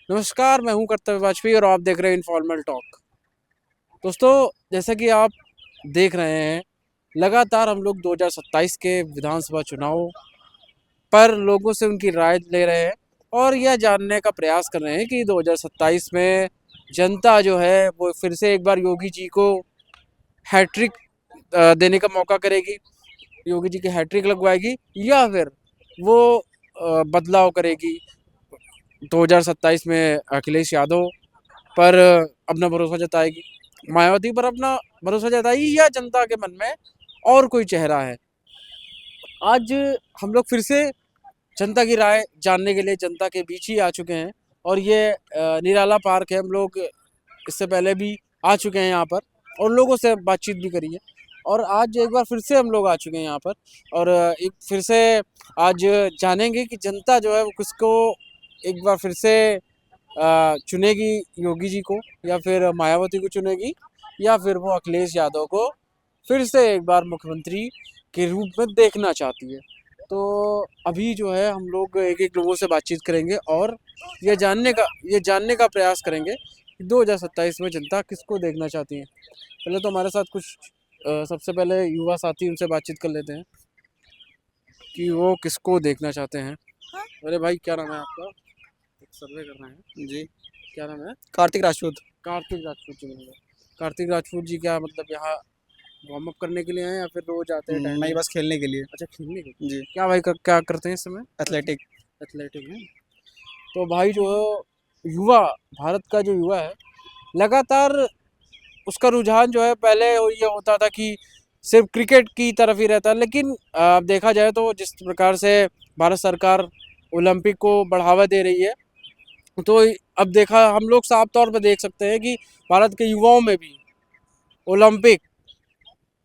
नमस्कार, मैं हूं कर्तव्य वाजपेयी और आप देख रहे हैं इनफॉर्मल टॉक। दोस्तों, जैसा कि आप देख रहे हैं, लगातार हम लोग 2027 के विधानसभा चुनाव पर लोगों से उनकी राय ले रहे हैं और यह जानने का प्रयास कर रहे हैं कि 2027 में जनता जो है वो फिर से एक बार योगी जी को हैट्रिक देने का मौका करेगी, योगी जी की हैट्रिक लगवाएगी या फिर वो बदलाव करेगी। 2027 में अखिलेश यादव पर अपना भरोसा जताएगी, मायावती पर अपना भरोसा जताएगी या जनता के मन में और कोई चेहरा है। आज हम लोग फिर से जनता की राय जानने के लिए जनता के बीच ही आ चुके हैं और ये निराला पार्क है। हम लोग इससे पहले भी आ चुके हैं यहाँ पर और लोगों से बातचीत भी करी है और आज एक बार फिर से हम लोग आ चुके हैं यहाँ पर और एक फिर से आज जानेंगे कि जनता जो है वो किसको एक बार फिर से चुनेगी, योगी जी को या फिर मायावती को चुनेगी या फिर वो अखिलेश यादव को फिर से एक बार मुख्यमंत्री के रूप में देखना चाहती है। तो अभी जो है हम लोग एक एक लोगों से बातचीत करेंगे और ये जानने का प्रयास करेंगे कि 2027 में जनता किसको देखना चाहती है। पहले तो हमारे साथ कुछ सबसे पहले युवा साथी, उनसे बातचीत कर लेते हैं कि वो किसको देखना चाहते हैं। अरे भाई, क्या नाम है आपका? एक सर्वे कर रहे हैं जी। क्या नाम है? कार्तिक राजपूत। कार्तिक राजपूत जी मिल गए। कार्तिक राजपूत जी क्या मतलब यहाँ वार्म अप करने के लिए हैं या फिर रोज आते हैं टाइम? नहीं, बस खेलने के लिए। अच्छा, खेलने के लिए। जी। क्या भाई क्या करते हैं इस समय? एथलेटिक। एथलेटिक में। तो भाई जो है युवा, भारत का जो युवा है, लगातार उसका रुझान जो है पहले ये होता था कि सिर्फ क्रिकेट की तरफ ही रहता है, लेकिन अब देखा जाए तो जिस प्रकार से भारत सरकार ओलंपिक को बढ़ावा दे रही है, तो अब देखा हम लोग साफ तौर पर देख सकते हैं कि भारत के युवाओं में भी ओलंपिक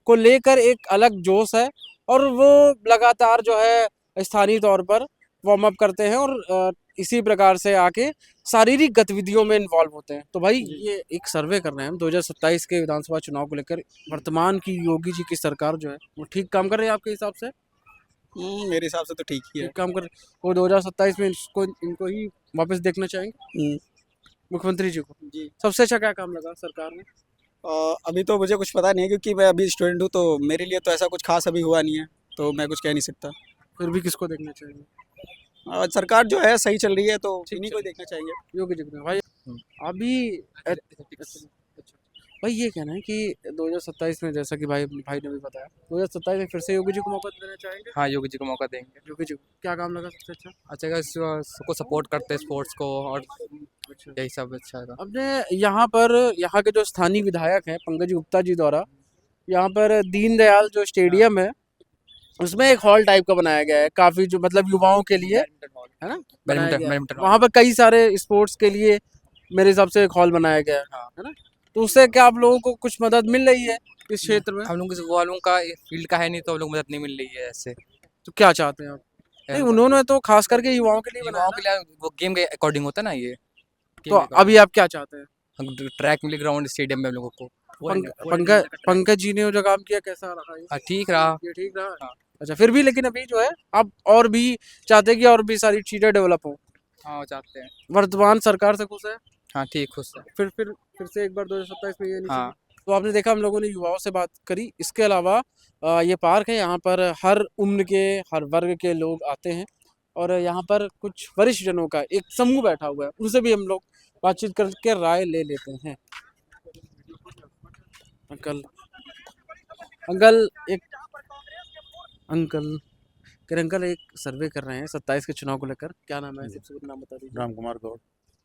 को लेकर एक अलग जोश है और वो लगातार जो है स्थानीय तौर पर वार्म अप करते हैं और इसी प्रकार से आके शारीरिक गतिविधियों में इन्वॉल्व होते हैं। तो भाई ये एक सर्वे कर रहे हैं हम 2027 के विधानसभा चुनाव को लेकर, वर्तमान की योगी जी की सरकार जो है वो ठीक काम कर रही है आपके हिसाब से? मेरे हिसाब से तो ठीक ही है। ठीक काम कर, वो 2027 में इनको ही वापस देखना चाहेंगे मुख्यमंत्री जी को? जी। सबसे अच्छा क्या काम लगा सरकार में? अभी तो मुझे कुछ पता नहीं है क्योंकि मैं अभी स्टूडेंट हूँ, तो मेरे लिए तो ऐसा कुछ खास अभी हुआ नहीं है, तो मैं कुछ कह नहीं सकता। फिर भी किसको देखना चाहेंगे? सरकार जो है सही चल रही है, तो ठीक इन्हीं को ही देखना चाहिए। योगी जी को भाई। अभी अच्छा, भाई ये कहना है कि 2027 में, जैसा कि भाई भाई ने भी बताया, 2027 में फिर से योगी जी को मौका देना चाहेंगे? हाँ, योगी जी को मौका देंगे। योगी जी को क्या काम लगा सबसे अच्छा? अच्छा का सबको सपोर्ट करते हैं, स्पोर्ट्स को, और अच्छा, यही सब अच्छा था। अपने यहाँ पर यहाँ के जो स्थानीय विधायक हैं पंकज गुप्ता जी द्वारा यहाँ पर दीनदयाल जो स्टेडियम है उसमें एक हॉल टाइप का बनाया गया है, काफी जो मतलब युवाओं के लिए, है ना, बनाया बैडमिंटन गया है। बैडमिंटन वहाँ पर कई सारे स्पोर्ट्स के लिए मेरे हिसाब से एक हॉल बनाया गया है ना? तो उससे क्या आप लोगों को कुछ मदद मिल रही है इस क्षेत्र में? हम लोग वालों का फील्ड का है नहीं, तो हम लोग मदद नहीं मिल रही है ऐसे। तो क्या चाहते हैं आप? नहीं, उन्होंने तो खास करके युवाओं के लिए बनाया युवाओं के लिए वो गेम के अकॉर्डिंग होता है ना, ये तो अभी आप क्या चाहते हैं? ट्रैक मिले ग्राउंड स्टेडियम में हम लोगों को। पंकज जी ने जो काम किया कैसा रहा ये? हाँ, ठीक रहा। ये ठीक रहा? हाँ। अच्छा, फिर भी लेकिन अभी जो है आप और भी चाहते हैं कि और भी सारी चीजें डेवलप हो। हाँ, चाहते हैं। वर्तमान सरकार से खुश है? हाँ, ठीक, खुश है। फिर से एक बार 2027 में ये नहीं हाँ। चाहिए? तो आपने देखा हम लोगों ने युवाओं से बात करी। इसके अलावा ये पार्क है, यहाँ पर हर उम्र के, हर वर्ग के लोग आते हैं और यहाँ पर कुछ वरिष्ठ जनों का एक समूह बैठा हुआ है, उनसे भी हम लोग बातचीत करके राय ले लेते हैं। अंकल अंकल एक अंकल अंकल एक सर्वे कर रहे हैं 27 के चुनाव को लेकर। क्या नाम है? सबसे पहले नाम बता दीजिए। राम कुमार गौड़।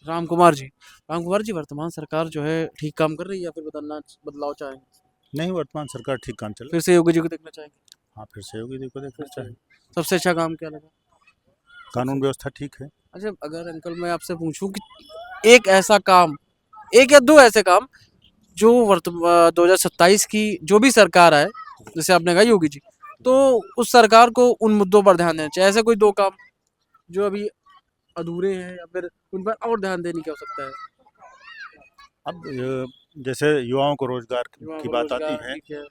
राम कुमार जी। राम कुमार जी, वर्तमान सरकार जो है ठीक काम कर रही है या फिर बदलाव चाहेंगे? नहीं, वर्तमान सरकार ठीक काम चल फिर से योगी जी को देखना चाहेंगे? हाँ, फिर से योगी जी को देखना चाहिए। सबसे अच्छा काम क्या लगा? कानून व्यवस्था ठीक है। अच्छा, अगर अंकल मैं आपसे पूछूं कि एक ऐसा काम, एक या दो ऐसे काम जो 2027 की जो भी सरकार आए, जैसे आपने कहा योगी जी, तो उस सरकार को उन मुद्दों पर ध्यान देना चाहिए, ऐसे कोई दो काम जो अभी अधूरे हैं या फिर उन पर और ध्यान देने की आवश्यकता है? अब जैसे युवाओं को रोजगार युवाओं की को बात आती रोजगार, है, ठीक है।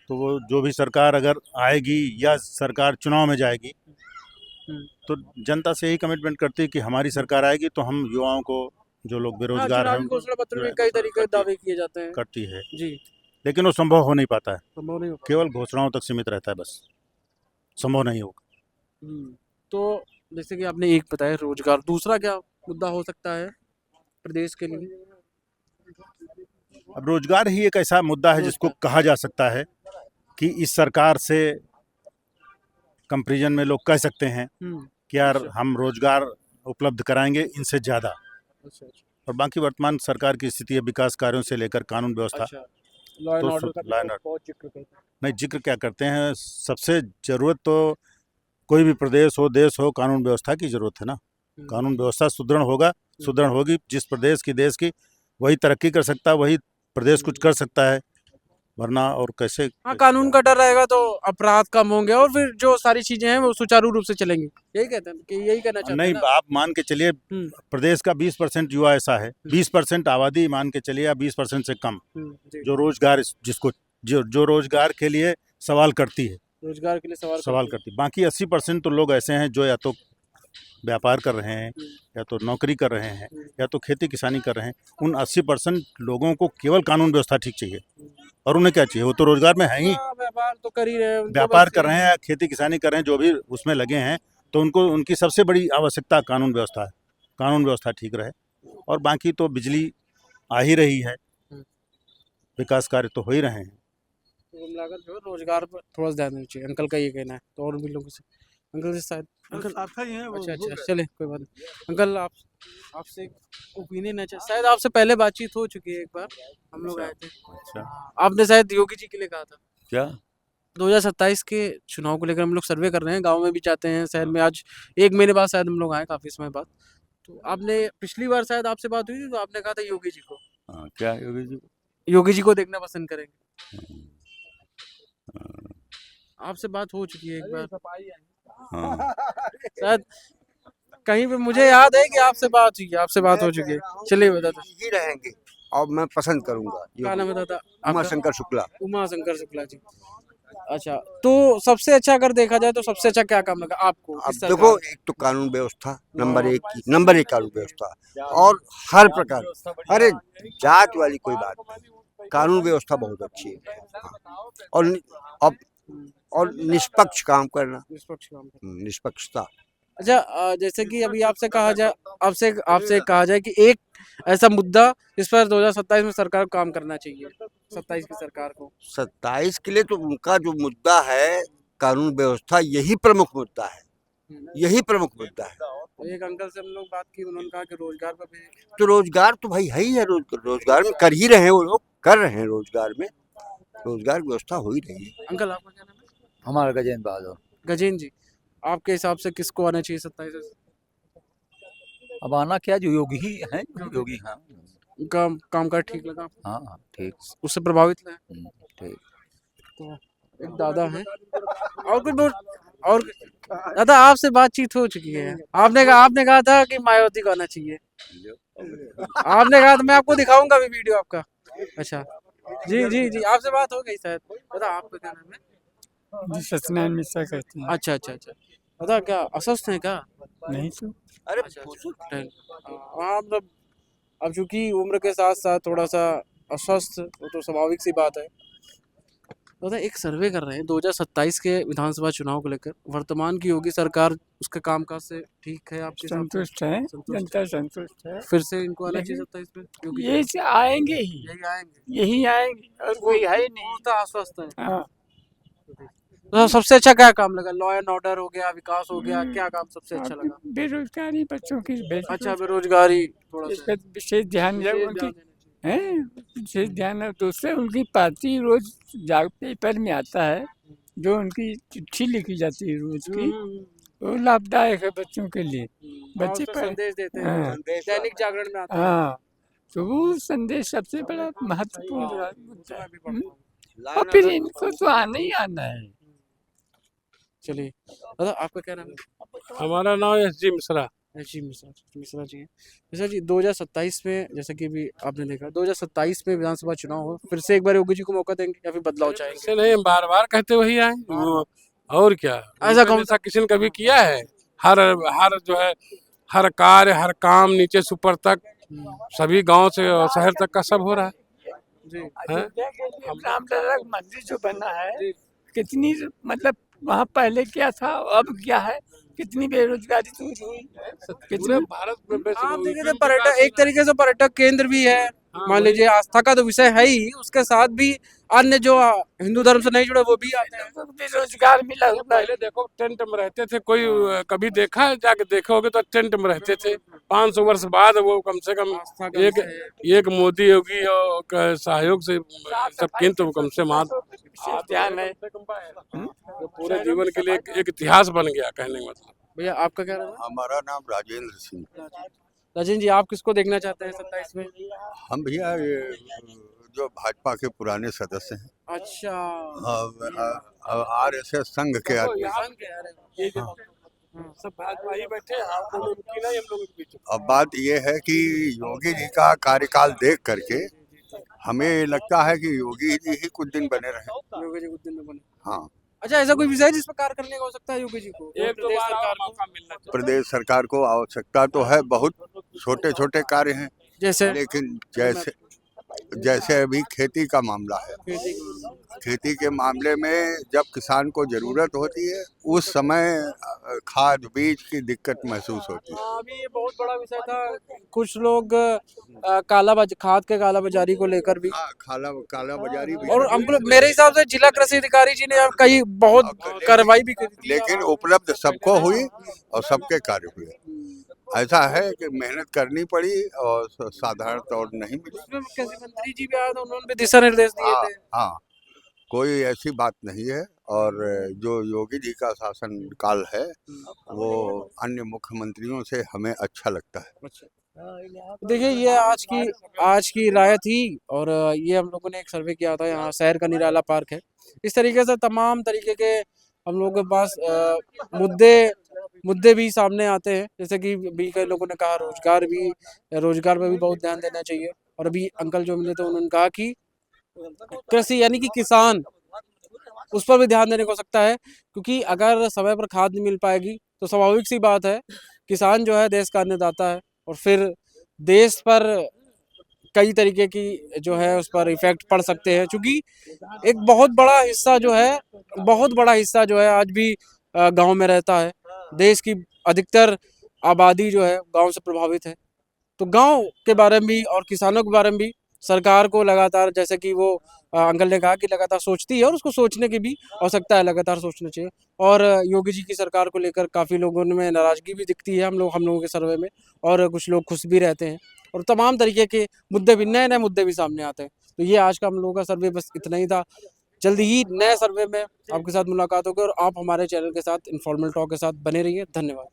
तो वो जो भी सरकार अगर आएगी या सरकार चुनाव में जाएगी, हम्म। तो जनता से यही कमिटमेंट करती है कि हमारी सरकार आएगी तो हम युवाओं को जो लोग हाँ, बेरोजगार चुनावी हैं घोषणा पत्र जो में है कई तरीके के करती दावे किए जाते हैं करती है, जी, लेकिन वो संभव हो नहीं पाता है, संभव नहीं हो पाता। केवल घोषणाओं तक सीमित रहता है, बस संभव नहीं होगा। तो जैसे कि आपने एक बताया रोजगार, दूसरा क्या मुद्दा हो सकता है प्रदेश के लिए? अब रोजगार ही एक ऐसा मुद्दा है जिसको रोजगार। कहा जा सकता है कि इस सरकार से कंपैरिजन में लोग कह सकते हैं कि यार अच्छा, हम रोजगार उपलब्ध कराएंगे इनसे ज़्यादा। अच्छा, अच्छा, और बाकी वर्तमान सरकार की स्थिति है, विकास कार्यों से लेकर कानून व्यवस्था, अच्छा। लॉ एंड तो ऑर्डर का भी लॉ एंड बहुत जिक्र करते हैं। नहीं, जिक्र क्या करते हैं, सबसे ज़रूरत तो कोई भी प्रदेश हो, देश हो, कानून व्यवस्था की ज़रूरत है ना। कानून व्यवस्था सुदृढ़ होगा, सुदृढ़ होगी, जिस प्रदेश की, देश की, वही तरक्की कर सकता है, वही प्रदेश कुछ कर सकता है, वरना और कैसे हाँ, कानून का डर रहेगा तो अपराध कम होंगे और फिर जो सारी चीजें हैं वो सुचारू रूप से चलेंगी। यही कहते हैं कि यही कहना चाहते हैं नहीं, ना? आप मान के चलिए हम्म, प्रदेश का 20% युवा ऐसा है, 20% आबादी मान के चलिए, या 20% से कम, जी। जो रोजगार जिसको जो रोजगार के लिए सवाल करती है, रोजगार के लिए सवाल सवाल करते करती है। बाकी 80% तो लोग ऐसे हैं जो या तो व्यापार कर रहे हैं, या तो नौकरी कर रहे हैं, या तो खेती किसानी कर रहे हैं। उन 80% लोगों को केवल कानून व्यवस्था ठीक चाहिए, और उन्हें क्या चाहिए, वो तो रोजगार में है ही, हाँ, व्यापार तो कर ही रहे हैं, उनको व्यापार बस कर रहे हैं, खेती किसानी कर रहे हैं, जो भी उसमें लगे हैं, तो उनको उनकी सबसे बड़ी आवश्यकता कानून व्यवस्था है। कानून व्यवस्था ठीक रहे, और बाकी तो बिजली आ ही रही है, विकास कार्य तो हो ही रहे हैं। कुल मिलाकर जो है रोजगार पर थोड़ा सा ध्यान देना चाहिए, अंकल का ये कहना है। तो और भी लोगों से, अंकल से शायद, अंकल अच्छा, अच्छा, चले कोई बात नहीं। अंकल आपसे ओपिनियन है, शायद आपसे पहले बातचीत हो चुकी है एक बार, हम लोग आए थे। अच्छा, आपने शायद योगी जी के लिए कहा था। क्या 2027 के चुनाव को लेकर हम लोग सर्वे कर रहे हैं, गांव में भी जाते हैं, शहर में। आज 1 महीने बाद शायद हम लोग आए, काफी समय बाद। तो आपने पिछली बार शायद आपसे बात हुई थी, तो आपने कहा था योगी जी को, क्या योगी जी? योगी जी को देखना पसंद करेंगे। आपसे बात हो चुकी है एक बार हाँ, शायद, कहीं पे मुझे याद है कि आपसे बात हुई है, आपसे बात हो चुकी है। चलिए बता दो, ही रहेंगे और मैं पसंद करूंगा क्या नाम है दादा उमा आपका? शंकर शुक्ला। उमा शंकर शुक्ला जी। अच्छा, तो सबसे अच्छा अगर देखा जाए तो सबसे अच्छा क्या काम लगा आपको अब इस देखो, सरकार? एक तो कानून व्यवस्था नंबर एक कानून व्यवस्था, और हर प्रकार, अरे जात वाली कोई बात नहीं, कानून व्यवस्था बहुत अच्छी है। हाँ। और अब और निष्पक्ष काम करना, निष्पक्ष काम करना। निष्पक्षता। अच्छा, जैसे कि अभी आपसे कहा जाए, आपसे आपसे कहा जाए कि एक ऐसा मुद्दा जिस पर 2027 में सरकार को काम करना चाहिए, 27 की सरकार को। 27 के लिए तो उनका जो मुद्दा है कानून व्यवस्था, यही प्रमुख मुद्दा है, यही प्रमुख मुद्दा है। तो एक अंकल से हम लोग बात की, उन्होंने कहा कि रोजगार पर भी। तो रोजगार तो भाई है ही है, रोजगार में कर ही रहे हैं, वो लोग कर रहे हैं, रोजगार में रोजगार व्यवस्था हो ही रही है। अंकल आपका क्या नाम है? हमारा गजेंद्र बहादुर। गजेंद्र जी, आपके हिसाब से किसको आना चाहिए 27? अब आना क्या, जो योगी ही है, योगी। हाँ, उनका कामकाज ठीक लगा आपको? हाँ, हाँ, ठीक। उससे प्रभावित है? ठीक। तो एक दादा है, और कुछ और दादा आपसे बातचीत हो चुकी है, आपने कहा था कि मायावती को आना चाहिए, आपने कहा था, मैं आपको दिखाऊंगा अभी वीडियो आपका। अच्छा, जी जी जी, आपसे बात हो गई शायद। दादा आपका क्या नाम है? जी सत्यनारायण मिश्रा कहते हैं। अच्छा, अच्छा, अच्छा। दादा क्या अस्वस्थ हैं क्या? नहीं तो अरे अच्छा, अच्छा, हाँ, मतलब अब चूंकि उम्र के साथ साथ थोड़ा सा अस्वस्थ, वो तो स्वाभाविक सी बात है। दादा एक सर्वे कर रहे हैं 2027 के विधानसभा चुनाव को लेकर, वर्तमान की योगी सरकार उसके कामकाज से ठीक है आपके हिसाब से? संतुष्ट है, संतुष्ट जनता संतुष्ट है। फिर से इनको आना यही- चाहिए 27 में, योगी जी? यही से आएंगे ही, यही आएंगे, यही आएंगे, और कोई है ही नहीं। वो तो आश्वस्त है। हाँ, तो सबसे अच्छा क्या काम लगा? लॉ एंड ऑर्डर हो गया, विकास हो गया, क्या काम सबसे अच्छा आपकी लगा? बेरोजगारी, बच्चों की अच्छा, बेरोजगारी थोड़ा इस सा पर विशेष ध्यान विशेष उनकी ध्यान देना चाहिए। है, विशेष ध्यान है। दूसरे उनकी पार्टी रोज पेपर में आता है, जो उनकी चिट्ठी लिखी जाती है रोज की, वो लाभदायक है बच्चों के लिए। हाँ, बच्चे उसमें पर संदेश देते हैं, हाँ, दैनिक जागरण में आता है। हाँ, तो वो संदेश सबसे बड़ा महत्वपूर्ण मुद्दा उसमें है। भी पढ़ता हूँ। और फिर इनको तो आना ही आना है। चलिए दादा आपका क्या नाम है? हमारा नाम एस.जी. मिश्रा। जी मिश्रा जी हैं। मिश्रा जी 2027 में, जैसा कि भी आपने देखा, 2027 में विधानसभा चुनाव हो, फिर से एक बार योगी जी को मौका देंगे या फिर बदलाव चाहेंगे? ऐसे नहीं, बार बार कहते वही आए वो, और क्या ऐसा कौन ऐसा किसी ने कभी किया है? हर हर जो है, हर कार्य, हर काम नीचे से ऊपर तक सभी गांव से और शहर तक का सब हो रहा है। जी अयोध्या के लिए रामलला मंदिर जो बना है, कितनी मतलब वहाँ पहले क्या था अब क्या है, कितनी बेरोजगारी दूर हुई, पूरे कितनी भारत में वैसे आप देखें तो विभिन्न पर्यटक प्रकार एक तरीके से पर्यटक केंद्र भी है, हाँ, मान वही। लीजिए आस्था का तो विषय है ही, उसके साथ भी अन्य जो हिंदू धर्म से नहीं जुड़े वो भी आते हैं। लोगों को भी रोजगार मिला हुआ है। पहले देखो टेंट में रहते थे, कोई कभी देखा है जाके देखोगे तो टेंट में रहते थे। 500 वर्ष बाद वो कम से कम आस्था का एक विषय है। एक मोदी योगी और का सहयोग से सब केंद्र कम से मान विशेष ध्यान है। तो पूरे जीवन के लिए एक इतिहास बन गया कहने का मतलब। भैया आपका क्या रहना हमारा नाम राजेंद्र सिंह। राजेंद्र जी, आप किसको देखना चाहते हैं 27 में? हम भैया ये जो भाजपा के पुराने सदस्य हैं, अच्छा आरएसएस संघ के आदमी। संघ के, अरे ये जो सब भाजपा ही बैठे हैं, आप दोनों की नहीं, हम लोगों के बीच। अब बात ये है कि योगी जी का कार्यकाल देख करके हमें लगता है कि योगी जी ही कुछ दिन बने रहे। योगी जी कुछ दिन में बने। हाँ, अच्छा, ऐसा कोई विषय है जिस पर कार्य करने का हो सकता है योगी जी को? एक दो प्रदेश बार सरकार और को? मौका मिलना चाहिए। प्रदेश सरकार को आवश्यकता तो है, बहुत छोटे छोटे कार्य हैं, जैसे लेकिन जैसे जैसे अभी खेती का मामला है, खेती के मामले में जब किसान को जरूरत होती है उस समय खाद बीज की दिक्कत महसूस होती है। हाँ, अभी ये बहुत बड़ा विषय था। कुछ लोग खाद के काला बाजारी को लेकर भी, हाँ, काला बाजारी भी और है। हमको मेरे हिसाब से जिला कृषि अधिकारी जी ने अब कई बहुत कार्रवाई भी करी थी। लेकिन उपलब्ध सबको हुई और सबके कार्य हुए। ऐसा है कि मेहनत करनी पड़ी और साधारण तौर नहीं मिली। उसमें मुख्यमंत्री जी भी आए थे, उन्होंने भी दिशा निर्देश दिए हाँ थे। हाँ, कोई ऐसी बात नहीं है। और जो योगी जी का शासन काल है वो अन्य मुख्यमंत्रियों से हमें अच्छा लगता है। देखिए, ये आज की राय थी, और ये हम लोगों ने एक सर्वे किया था, यहाँ शहर का निराला पार्क है। इस तरीके से तमाम तरीके के हम लोगों के पास मुद्दे भी सामने आते हैं, जैसे कि भी कई लोगों ने कहा रोजगार पे भी बहुत ध्यान देना चाहिए। और अभी अंकल जो मिले थे उन्होंने कहा कि कृषि यानी कि किसान, उस पर भी ध्यान देने को हो सकता है, क्योंकि अगर समय पर खाद नहीं मिल पाएगी तो स्वाभाविक सी बात है, किसान जो है देश का अन्नदाता है, और फिर देश पर कई तरीके की जो है उस पर इफेक्ट पड़ सकते हैं, क्योंकि एक बहुत बड़ा हिस्सा जो है आज भी गांव में रहता है। देश की अधिकतर आबादी जो है गांव से प्रभावित है। तो गांव के बारे में भी और किसानों के बारे में भी सरकार को लगातार, जैसे कि वो अंकल ने कहा कि लगातार सोचती है, और उसको सोचने की भी आवश्यकता है, लगातार सोचना चाहिए। और योगी जी की सरकार को लेकर काफ़ी लोगों में नाराज़गी भी दिखती है हम लोगों के सर्वे में, और कुछ लोग खुश भी रहते हैं, और तमाम तरीके के मुद्दे भी, नए नए मुद्दे भी सामने आते हैं। तो ये आज का हम लोगों का सर्वे बस इतना ही था। जल्दी ही नए सर्वे में आपके साथ मुलाकात होगी, और आप हमारे चैनल के साथ इन्फॉर्मल टॉक के साथ बने रहिए। धन्यवाद।